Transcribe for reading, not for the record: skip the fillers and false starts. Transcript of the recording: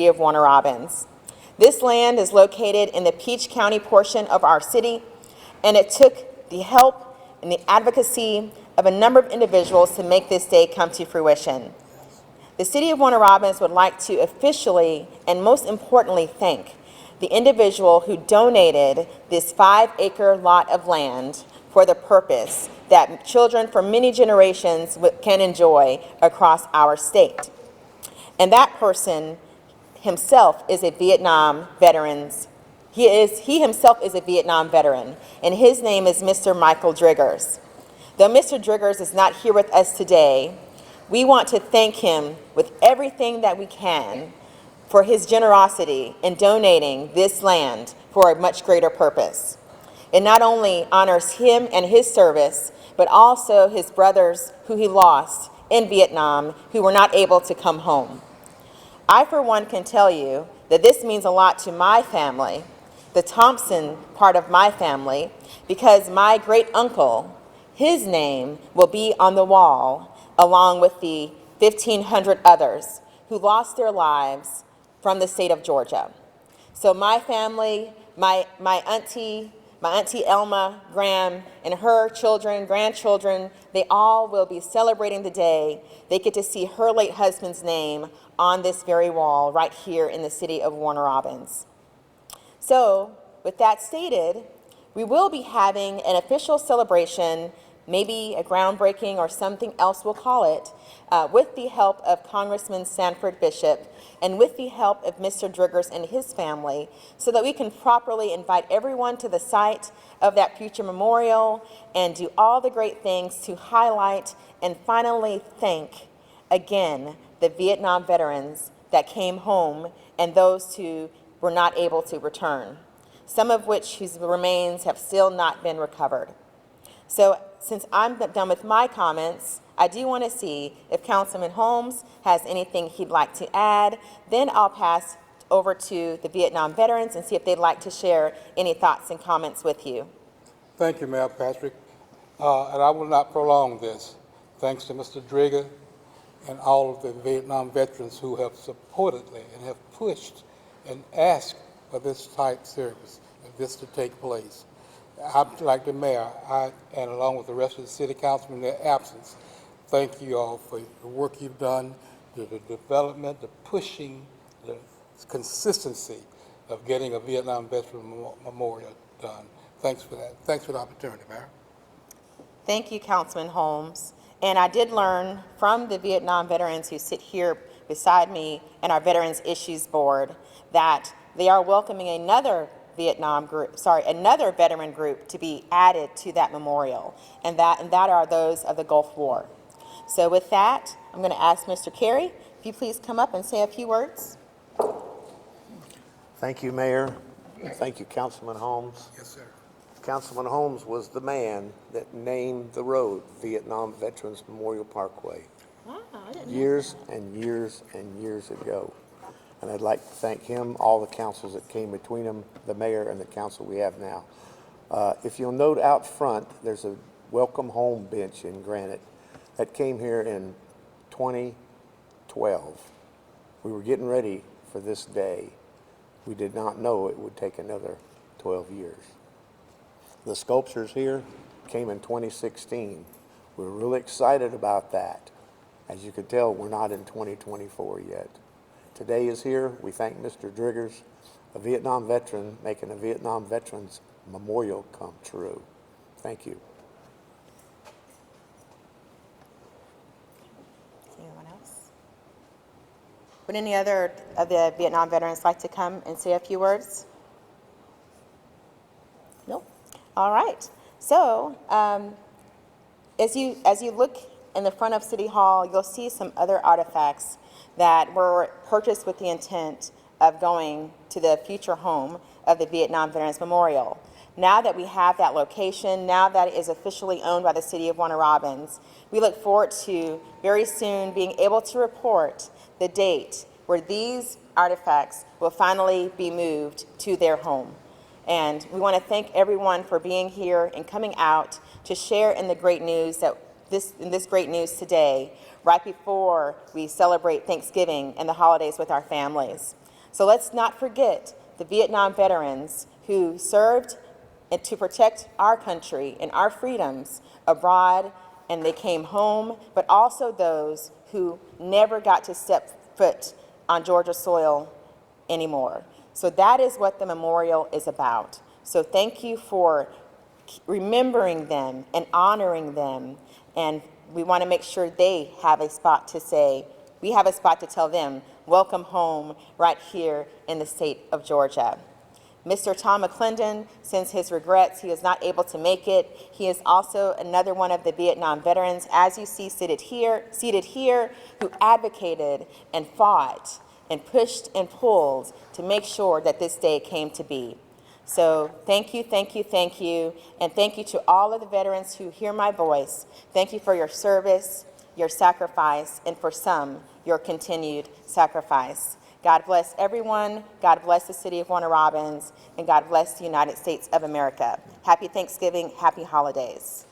of Warner Robins. This land is located in the Peach County portion of our city, and it took the help and the advocacy of a number of individuals to make this day come to fruition. The City of Warner Robins would like to officially and most importantly thank the individual who donated this 5-acre lot of land for the purpose that children for many generations can enjoy across our state. And that person himself is a Vietnam veteran. He himself is a Vietnam veteran, and his name is Mr. Michael Driggers. Though Mr. Driggers is not here with us today, we want to thank him with everything that we can for his generosity in donating this land for a much greater purpose. It not only honors him and his service, but also his brothers who he lost in Vietnam who were not able to come home. I, for one, can tell you that this means a lot to my family, the Thompson part of my family, because my great uncle, his name will be on the wall along with the 1,500 others who lost their lives from the state of Georgia. So my family, my auntie Elma Graham and her children, grandchildren, they all will be celebrating the day they get to see her late husband's name on this very wall right here in the city of Warner Robins. So with that stated, we will be having an official celebration, maybe a groundbreaking or something else we'll call it, with the help of Congressman Sanford Bishop and with the help of Mr. Driggers and his family, so that we can properly invite everyone to the site of that future memorial and do all the great things to highlight and finally thank again the Vietnam veterans that came home and those who were not able to return, some of which whose remains have still not been recovered. So since I'm done with my comments, I do want to see if Councilman Holmes has anything he'd like to add. Then I'll pass over to the Vietnam veterans and see if they'd like to share any thoughts and comments with you. Thank you, Mayor Patrick. And I will not prolong this. Thanks to Mr. Drigger and all of the Vietnam veterans who have supportedly and have pushed and asked for this type service and this to take place. I'd like the mayor, and along with the rest of the city council in their absence, thank you all for the work you've done, the development, the pushing, the consistency of getting a Vietnam Veteran Memorial done. Thanks for that. Thanks for the opportunity, Mayor. Thank you, Councilman Holmes. And I did learn from the Vietnam veterans who sit here beside me and our Veterans Issues Board that they are welcoming another veteran group to be added to that memorial, and that are those of the Gulf War. So with that, I'm going to ask Mr. Carey, if you please come up and say a few words. Thank you, Mayor. Thank you, Councilman Holmes. Yes, sir. Councilman Holmes was the man that named the road Vietnam Veterans Memorial Parkway years and years and years ago. And I'd like to thank him, all the councils that came between him, the mayor and the council we have now. If you'll note out front, there's a welcome home bench in granite that came here in 2012. We were getting ready for this day. We did not know it would take another 12 years. The sculptures here came in 2016. We were really excited about that. As you could tell, we're not in 2024 yet. Today is here. We thank Mr. Driggers, a Vietnam veteran, making a Vietnam Veterans Memorial come true. Thank you. Anyone else? Would any other of the Vietnam veterans like to come and say a few words? Nope. All right. So as you look in the front of City Hall, you'll see some other artifacts that were purchased with the intent of going to the future home of the Vietnam Veterans Memorial. Now that we have that location, now that it is officially owned by the City of Warner Robins, we look forward to very soon being able to report the date where these artifacts will finally be moved to their home. And we want to thank everyone for being here and coming out to share in the great news this great news today, right before we celebrate Thanksgiving and the holidays with our families. So let's not forget the Vietnam veterans who served and to protect our country and our freedoms abroad, and they came home, but also those who never got to step foot on Georgia soil anymore. So that is what the memorial is about. So thank you for remembering them and honoring them, and we want to make sure they have a spot to say, we have a spot to tell them, welcome home right here in the state of Georgia. Mr. Tom McClendon sends his regrets. He is not able to make it. He is also another one of the Vietnam veterans, as you see seated here, who advocated and fought and pushed and pulled to make sure that this day came to be. So thank you, thank you, thank you, and thank you to all of the veterans who hear my voice. Thank you for your service, your sacrifice, and for some, your continued sacrifice. God bless everyone, God bless the city of Warner Robins, and God bless the United States of America. Happy Thanksgiving, happy holidays.